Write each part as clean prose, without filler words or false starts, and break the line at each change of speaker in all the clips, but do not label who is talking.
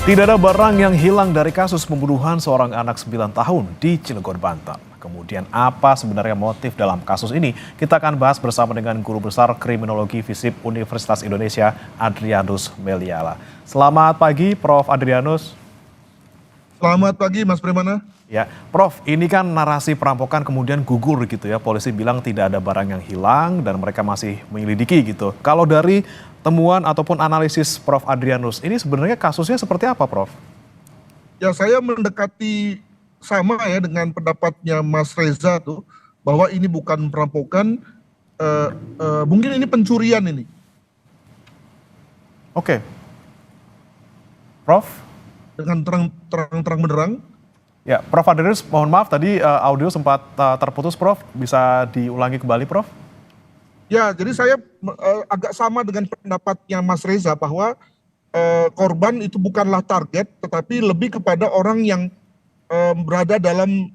Tidak ada barang yang hilang dari kasus pembunuhan seorang anak 9 tahun di Cilegon, Banten. Kemudian apa sebenarnya motif dalam kasus ini? Kita akan bahas bersama dengan Guru Besar Kriminologi FISIP Universitas Indonesia, Adrianus Meliala. Selamat pagi, Prof. Adrianus.
Selamat pagi, Mas Primana.
Ya, Prof, ini kan narasi perampokan kemudian gugur gitu ya. Polisi bilang tidak ada barang yang hilang dan mereka masih menyelidiki gitu. Kalau dari temuan ataupun analisis Prof. Adrianus, ini sebenarnya kasusnya seperti apa, Prof?
Ya, saya mendekati sama ya dengan pendapatnya Mas Reza tuh, bahwa ini bukan perampokan, mungkin ini pencurian ini.
Oke. Prof?
Dengan terang benderang.
Ya, Prof. Adrianus, mohon maaf tadi audio sempat terputus, Prof. Bisa diulangi kembali, Prof?
Ya, jadi saya agak sama dengan pendapatnya Mas Reza bahwa korban itu bukanlah target, tetapi lebih kepada orang yang berada dalam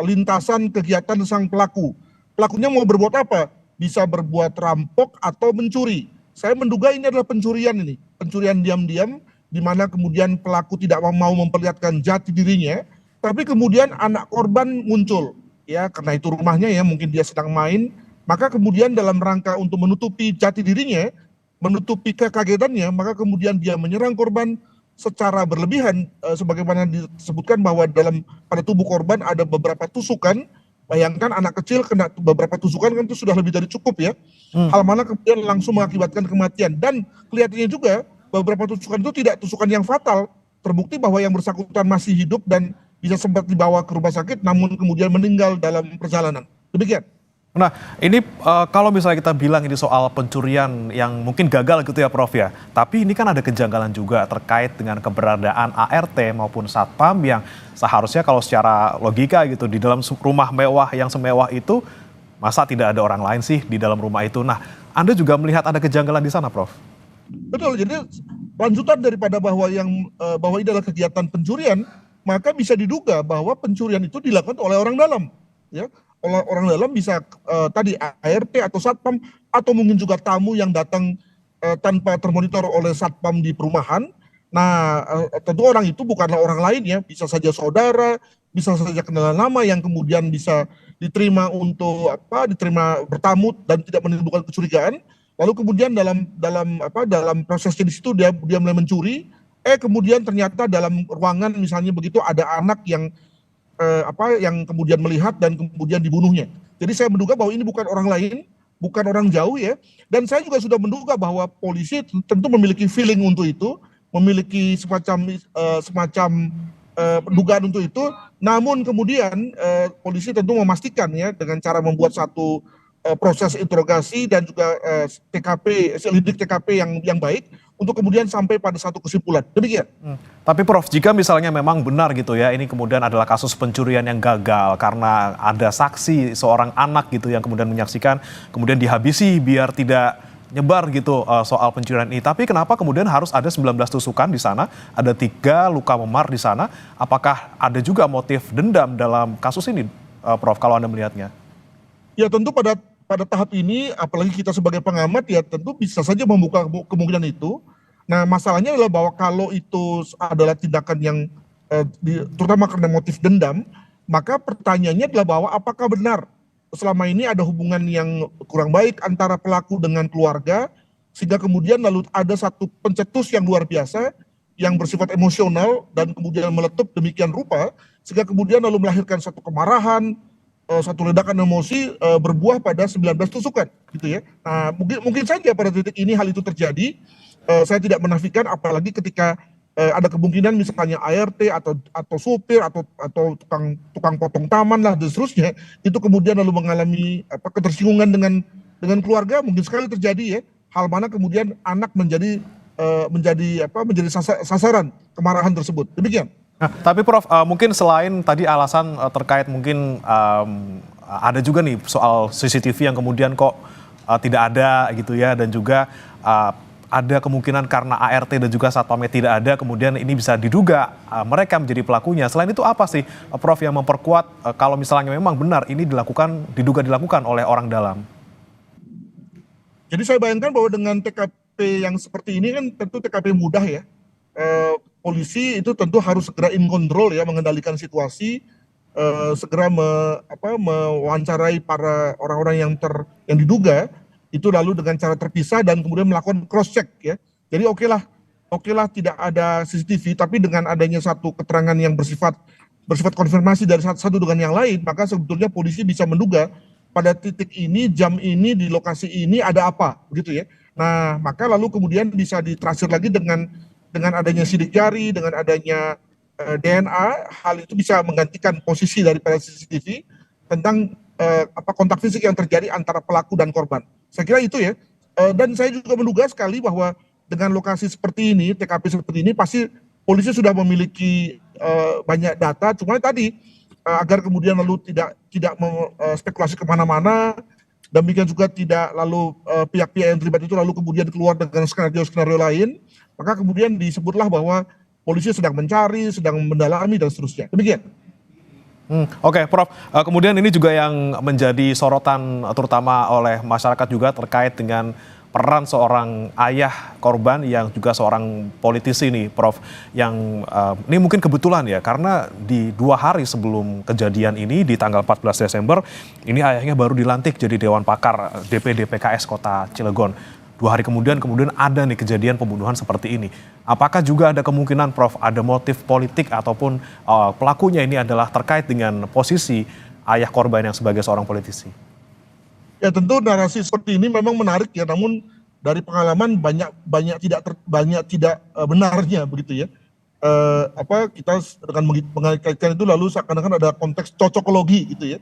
lintasan kegiatan sang pelaku. Pelakunya mau berbuat apa? Bisa berbuat rampok atau mencuri. Saya menduga ini adalah pencurian ini. Pencurian diam-diam, di mana kemudian pelaku tidak mau memperlihatkan jati dirinya, tapi kemudian anak korban muncul. Ya, karena itu rumahnya ya, mungkin dia sedang main, maka kemudian dalam rangka untuk menutupi jati dirinya, menutupi kekagetannya, maka kemudian dia menyerang korban secara berlebihan, sebagaimana disebutkan bahwa pada tubuh korban ada beberapa tusukan. Bayangkan anak kecil kena beberapa tusukan kan itu sudah lebih dari cukup ya. Hal mana kemudian langsung mengakibatkan kematian, dan kelihatannya juga beberapa tusukan itu tidak tusukan yang fatal. Terbukti bahwa yang bersangkutan masih hidup dan bisa sempat dibawa ke rumah sakit, namun kemudian meninggal dalam perjalanan. Demikian.
Nah, ini kalau misalnya kita bilang ini soal pencurian yang mungkin gagal gitu ya, Prof ya. Tapi ini kan ada kejanggalan juga terkait dengan keberadaan ART maupun Satpam yang seharusnya kalau secara logika gitu di dalam rumah mewah yang semewah itu, masa tidak ada orang lain sih di dalam rumah itu. Nah, Anda juga melihat ada kejanggalan di sana, Prof?
Betul, jadi lanjutan daripada bahwa bahwa ini adalah kegiatan pencurian, maka bisa diduga bahwa pencurian itu dilakukan oleh orang dalam, ya. Oleh orang dalam bisa tadi ART atau Satpam, atau mungkin juga tamu yang datang tanpa termonitor oleh Satpam di perumahan. Nah, tentu orang itu bukanlah orang lain ya, bisa saja saudara, bisa saja kenalan lama yang kemudian bisa diterima diterima bertamu dan tidak menimbulkan kecurigaan. Lalu kemudian dalam prosesnya di situ dia mulai mencuri, kemudian ternyata dalam ruangan misalnya begitu ada anak yang yang kemudian melihat dan kemudian dibunuhnya. Jadi saya menduga bahwa ini bukan orang lain, bukan orang jauh ya. Dan saya juga sudah menduga bahwa polisi tentu memiliki feeling untuk itu, memiliki semacam dugaan untuk itu. Namun kemudian polisi tentu memastikan ya dengan cara membuat satu proses interogasi dan juga selidik TKP yang baik untuk kemudian sampai pada satu kesimpulan. Demikian.
Tapi Prof, jika misalnya memang benar gitu ya, ini kemudian adalah kasus pencurian yang gagal karena ada saksi seorang anak gitu yang kemudian menyaksikan, kemudian dihabisi biar tidak nyebar gitu soal pencurian ini. Tapi kenapa kemudian harus ada 19 tusukan di sana, ada 3 luka memar di sana? Apakah ada juga motif dendam dalam kasus ini, Prof, kalau Anda melihatnya?
Ya tentu pada tahap ini, apalagi kita sebagai pengamat ya tentu bisa saja membuka kemungkinan itu. Nah, masalahnya adalah bahwa kalau itu adalah tindakan yang terutama karena motif dendam, maka pertanyaannya adalah bahwa apakah benar selama ini ada hubungan yang kurang baik antara pelaku dengan keluarga, sehingga kemudian lalu ada satu pencetus yang luar biasa yang bersifat emosional dan kemudian meletup demikian rupa, sehingga kemudian lalu melahirkan satu kemarahan, satu ledakan emosi, berbuah pada 19 tusukan gitu ya. Nah, mungkin saja pada titik ini hal itu terjadi. Saya tidak menafikan, apalagi ketika ada kemungkinan misalnya ART atau supir atau tukang potong taman lah dan seterusnya, itu kemudian lalu mengalami ketersinggungan dengan keluarga, mungkin sekali terjadi ya. Hal mana kemudian anak menjadi sasaran kemarahan tersebut. Demikian.
Nah, tapi Prof, mungkin selain tadi alasan terkait mungkin ada juga nih soal CCTV yang kemudian kok tidak ada gitu ya, dan juga ada kemungkinan karena ART dan juga Satpamnya tidak ada, kemudian ini bisa diduga mereka menjadi pelakunya. Selain itu apa sih, Prof, yang memperkuat kalau misalnya memang benar ini diduga dilakukan oleh orang dalam?
Jadi saya bayangkan bahwa dengan TKP yang seperti ini kan tentu TKP mudah ya. polisi itu tentu harus segera in control ya, mengendalikan situasi, segera mewawancarai para orang-orang yang diduga itu, lalu dengan cara terpisah dan kemudian melakukan cross check ya. Jadi oke lah tidak ada CCTV, tapi dengan adanya satu keterangan yang bersifat konfirmasi dari satu dengan yang lain, maka sebetulnya polisi bisa menduga pada titik ini, jam ini, di lokasi ini ada apa, begitu ya. Nah, maka lalu kemudian bisa ditrasir lagi dengan adanya sidik jari, dengan adanya DNA, hal itu bisa menggantikan posisi daripada CCTV tentang kontak fisik yang terjadi antara pelaku dan korban. Saya kira itu ya. Dan saya juga menduga sekali bahwa dengan lokasi seperti ini, TKP seperti ini, pasti polisi sudah memiliki banyak data. Cuma tadi agar kemudian lalu tidak spekulasi kemana-mana, demikian juga tidak lalu pihak-pihak yang terlibat itu lalu kemudian keluar dengan skenario lain, maka kemudian disebutlah bahwa polisi sedang mencari, sedang mendalami dan seterusnya. Demikian.
Oke, Prof. Kemudian ini juga yang menjadi sorotan terutama oleh masyarakat juga terkait dengan peran seorang ayah korban yang juga seorang politisi nih, Prof. Yang ini mungkin kebetulan ya, karena di 2 hari sebelum kejadian ini di tanggal 14 Desember, ini ayahnya baru dilantik jadi Dewan Pakar DPD PKS Kota Cilegon. 2 hari kemudian ada nih kejadian pembunuhan seperti ini. Apakah juga ada kemungkinan, Prof, ada motif politik ataupun pelakunya ini adalah terkait dengan posisi ayah korban yang sebagai seorang politisi?
Ya tentu narasi seperti ini memang menarik ya, namun dari pengalaman banyak tidak benarnya begitu ya. Kita dengan mengaitkan itu lalu seakan-akan ada konteks cocokologi gitu ya.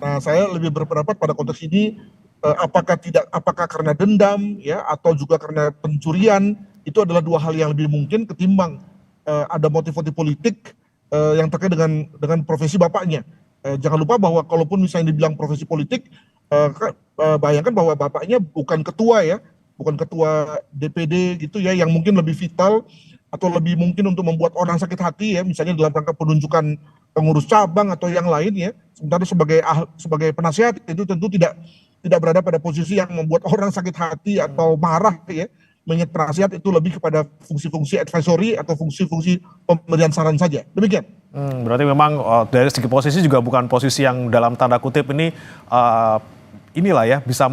Nah, saya lebih berpendapat pada konteks ini apakah karena dendam ya, atau juga karena pencurian, itu adalah 2 hal yang lebih mungkin ketimbang ada motif-motif politik yang terkait dengan profesi bapaknya. Jangan lupa bahwa kalaupun misalnya dibilang profesi politik, bayangkan bahwa bapaknya bukan ketua DPD gitu ya, yang mungkin lebih vital atau lebih mungkin untuk membuat orang sakit hati ya, misalnya dalam rangka penunjukan pengurus cabang atau yang lain ya. Sementara sebagai penasihat itu tentu tidak berada pada posisi yang membuat orang sakit hati atau marah ya. Mengingat penasihat itu lebih kepada fungsi-fungsi advisory atau fungsi-fungsi pemberian saran saja. Demikian.
Berarti memang dari segi posisi juga bukan posisi yang dalam tanda kutip ini inilah ya, bisa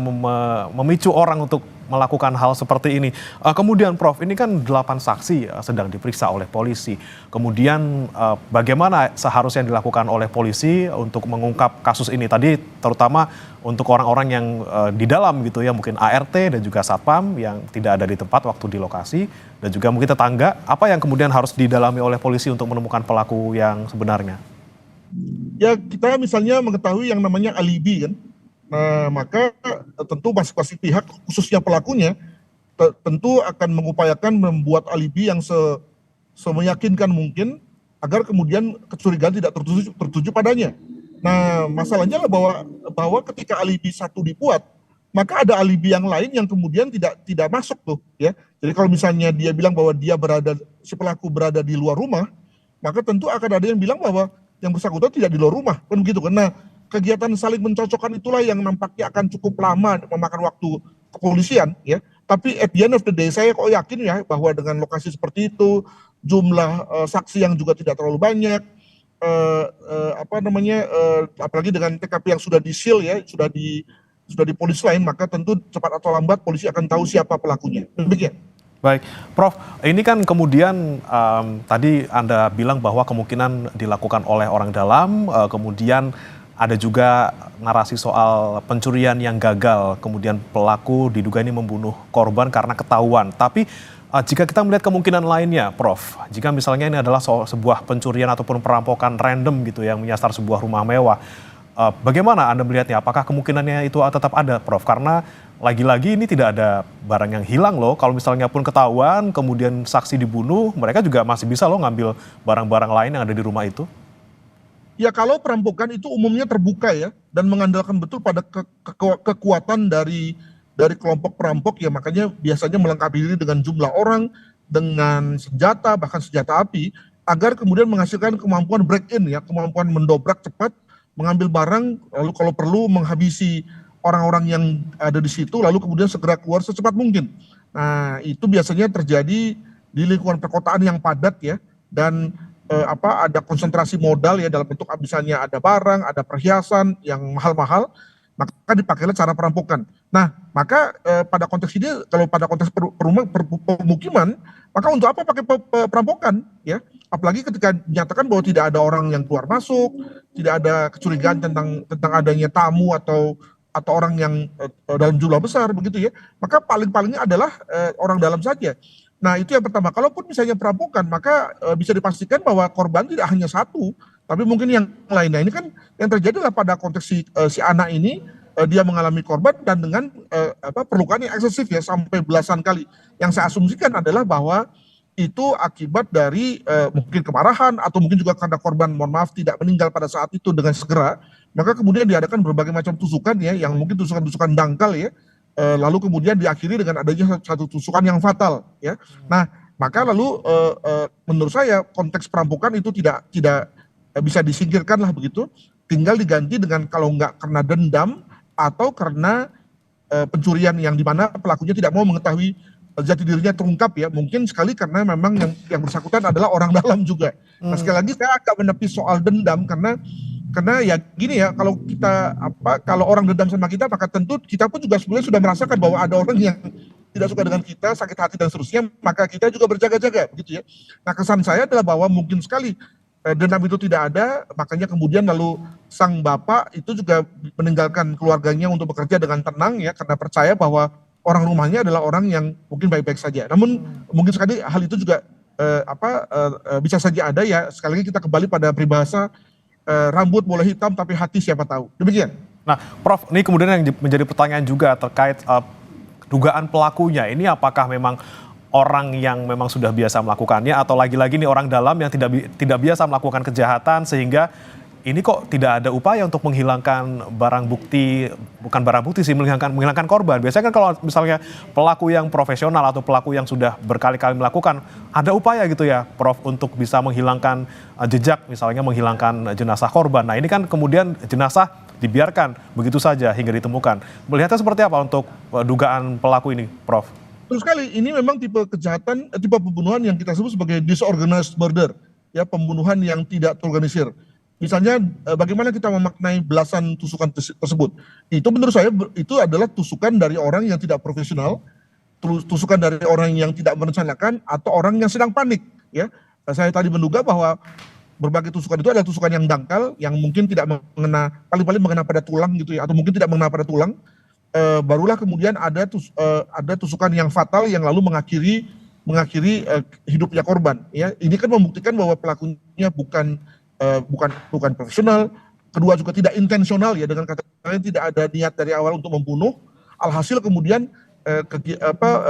memicu orang untuk melakukan hal seperti ini. Kemudian Prof, ini kan 8 saksi sedang diperiksa oleh polisi. Kemudian bagaimana seharusnya dilakukan oleh polisi untuk mengungkap kasus ini? Tadi terutama untuk orang-orang yang di dalam gitu ya, mungkin ART dan juga Satpam yang tidak ada di tempat waktu di lokasi, dan juga mungkin tetangga. Apa yang kemudian harus didalami oleh polisi untuk menemukan pelaku yang sebenarnya?
Ya, kita misalnya mengetahui yang namanya alibi kan. Nah, maka tentu masing-masing pihak, khususnya pelakunya, tentu akan mengupayakan membuat alibi yang semeyakinkan mungkin agar kemudian kecurigaan tidak tertuju padanya. Nah, masalahnya lah bahwa ketika alibi satu dibuat, maka ada alibi yang lain yang kemudian tidak masuk tuh ya. Jadi kalau misalnya dia bilang bahwa si pelaku berada di luar rumah, maka tentu akan ada yang bilang bahwa yang bersangkutan tidak di luar rumah, kan begitu kan. Nah, kegiatan saling mencocokkan itulah yang nampaknya akan cukup lama memakan waktu kepolisian ya. Tapi at the end of the day saya kok yakin ya bahwa dengan lokasi seperti itu, jumlah saksi yang juga tidak terlalu banyak, apalagi dengan TKP yang sudah di-seal ya, sudah di polis lain, maka tentu cepat atau lambat polisi akan tahu siapa pelakunya. Demikian.
Baik, Prof, ini kan kemudian tadi Anda bilang bahwa kemungkinan dilakukan oleh orang dalam, kemudian ada juga narasi soal pencurian yang gagal, kemudian pelaku diduga ini membunuh korban karena ketahuan. Tapi jika kita melihat kemungkinan lainnya, Prof, jika misalnya ini adalah sebuah pencurian ataupun perampokan random gitu yang menyasar sebuah rumah mewah, bagaimana Anda melihatnya? Apakah kemungkinannya itu tetap ada, Prof? Karena lagi-lagi ini tidak ada barang yang hilang loh. Kalau misalnya pun ketahuan, kemudian saksi dibunuh, mereka juga masih bisa loh ngambil barang-barang lain yang ada di rumah itu.
Ya kalau perampokan itu umumnya terbuka ya, dan mengandalkan betul pada kekuatan dari kelompok perampok ya, makanya biasanya melengkapi diri dengan jumlah orang, dengan senjata, bahkan senjata api, agar kemudian menghasilkan kemampuan break in ya, kemampuan mendobrak cepat, mengambil barang, lalu kalau perlu menghabisi orang-orang yang ada di situ, lalu kemudian segera keluar secepat mungkin. Nah, itu biasanya terjadi di lingkungan perkotaan yang padat ya, dan ada konsentrasi modal ya dalam bentuk misalnya ada barang, ada perhiasan yang mahal-mahal, maka dipakailah cara perampokan. Nah, maka pada konteks ini, kalau pada konteks pemukiman, maka untuk apa pakai perampokan ya? Apalagi ketika dinyatakan bahwa tidak ada orang yang keluar masuk, tidak ada kecurigaan tentang adanya tamu atau orang yang dalam jumlah besar begitu ya, maka palingnya adalah orang dalam saja. Nah, itu yang pertama. Kalaupun misalnya perampokan, maka bisa dipastikan bahwa korban tidak hanya satu, tapi mungkin yang lain. Nah, ini kan yang terjadi adalah pada konteks si anak ini, dia mengalami korban dan dengan perlukaan yang eksesif ya, sampai belasan kali. Yang saya asumsikan adalah bahwa itu akibat dari mungkin kemarahan atau mungkin juga karena korban, mohon maaf, tidak meninggal pada saat itu dengan segera, maka kemudian diadakan berbagai macam tusukan ya, yang mungkin tusukan-tusukan dangkal ya, lalu kemudian diakhiri dengan adanya satu tusukan yang fatal ya. Nah, maka lalu menurut saya konteks perampokan itu tidak bisa disingkirkan lah begitu, tinggal diganti dengan kalau nggak karena dendam atau karena pencurian yang dimana pelakunya tidak mau mengetahui jati dirinya terungkap ya, mungkin sekali karena memang yang bersangkutan adalah orang dalam juga. Nah, sekali lagi saya agak menepis soal dendam karena ya gini ya, kalau orang dendam sama kita, maka tentu kita pun juga sebenarnya sudah merasakan bahwa ada orang yang tidak suka dengan kita, sakit hati dan seterusnya, maka kita juga berjaga-jaga begitu ya. Nah, kesan saya adalah bahwa mungkin sekali dendam itu tidak ada, makanya kemudian lalu sang bapak itu juga meninggalkan keluarganya untuk bekerja dengan tenang ya, karena percaya bahwa orang rumahnya adalah orang yang mungkin baik-baik saja. Namun mungkin sekali hal itu juga bisa saja ada ya. Sekali lagi kita kembali pada peribahasa rambut boleh hitam tapi hati siapa tahu. Demikian.
Nah, Prof, ini kemudian yang menjadi pertanyaan juga terkait dugaan pelakunya. Ini apakah memang orang yang memang sudah biasa melakukannya atau lagi-lagi nih orang dalam yang tidak biasa melakukan kejahatan sehingga ini kok tidak ada upaya untuk menghilangkan barang bukti, bukan barang bukti sih, menghilangkan korban. Biasanya kan kalau misalnya pelaku yang profesional atau pelaku yang sudah berkali-kali melakukan, ada upaya gitu ya, Prof, untuk bisa menghilangkan jejak, misalnya menghilangkan jenazah korban. Nah, ini kan kemudian jenazah dibiarkan begitu saja hingga ditemukan. Melihatnya seperti apa untuk dugaan pelaku ini, Prof?
Terus sekali, ini memang tipe kejahatan, tipe pembunuhan yang kita sebut sebagai disorganized murder, ya, pembunuhan yang tidak terorganisir. Misalnya bagaimana kita memaknai belasan tusukan tersebut. Itu menurut saya itu adalah tusukan dari orang yang tidak profesional, tusukan dari orang yang tidak merencanakan, atau orang yang sedang panik. Ya, saya tadi menduga bahwa berbagai tusukan itu adalah tusukan yang dangkal, yang mungkin tidak mengena, paling-paling mengena pada tulang gitu ya, atau mungkin tidak mengena pada tulang. Barulah kemudian ada tusukan yang fatal yang lalu mengakhiri hidupnya korban. Ya, ini kan membuktikan bahwa pelakunya bukan profesional, kedua juga tidak intensional ya, dengan kata lain tidak ada niat dari awal untuk membunuh. Alhasil kemudian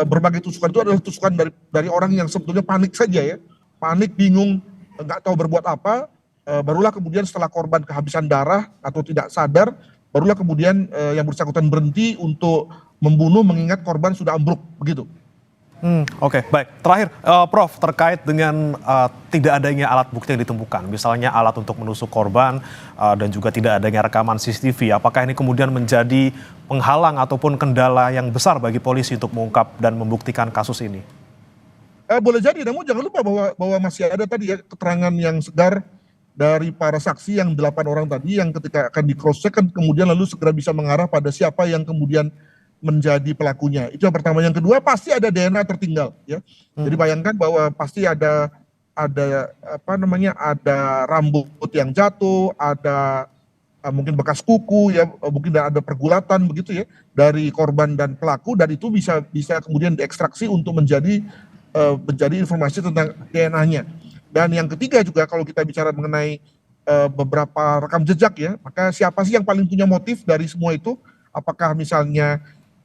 berbagai tusukan itu adalah tusukan dari orang yang sebetulnya panik saja ya, panik, bingung, nggak tahu berbuat apa. Barulah kemudian setelah korban kehabisan darah atau tidak sadar, barulah kemudian yang bersangkutan berhenti untuk membunuh mengingat korban sudah ambruk begitu.
Oke, baik. Terakhir, Prof, terkait dengan tidak adanya alat bukti yang ditemukan, misalnya alat untuk menusuk korban dan juga tidak adanya rekaman CCTV, apakah ini kemudian menjadi penghalang ataupun kendala yang besar bagi polisi untuk mengungkap dan membuktikan kasus ini?
Boleh jadi, namun jangan lupa bahwa masih ada tadi ya keterangan yang segar dari para saksi yang 8 orang tadi, yang ketika akan di cross check kan kemudian lalu segera bisa mengarah pada siapa yang kemudian menjadi pelakunya. Itu yang pertama. Yang kedua, pasti ada DNA tertinggal ya. Jadi bayangkan bahwa pasti ada rambut yang jatuh, ada mungkin bekas kuku ya, mungkin ada pergulatan begitu ya dari korban dan pelaku, dan itu bisa kemudian diekstraksi untuk menjadi informasi tentang DNA-nya. Dan yang ketiga juga, kalau kita bicara mengenai beberapa rekam jejak ya, maka siapa sih yang paling punya motif dari semua itu? Apakah misalnya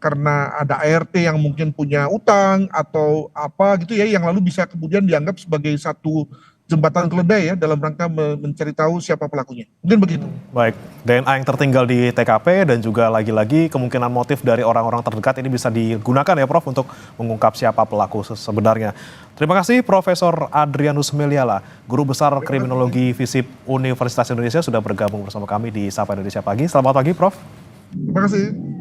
karena ada ART yang mungkin punya utang atau apa gitu ya, yang lalu bisa kemudian dianggap sebagai satu jembatan keledai ya dalam rangka mencari tahu siapa pelakunya. Mungkin begitu.
Baik, DNA yang tertinggal di TKP dan juga lagi-lagi kemungkinan motif dari orang-orang terdekat ini bisa digunakan ya, Prof, untuk mengungkap siapa pelaku sebenarnya. Terima kasih Profesor Adrianus Meliala, Guru Besar Kriminologi FISIP Universitas Indonesia, sudah bergabung bersama kami di Sapa Indonesia Pagi. Selamat pagi, Prof.
Terima kasih.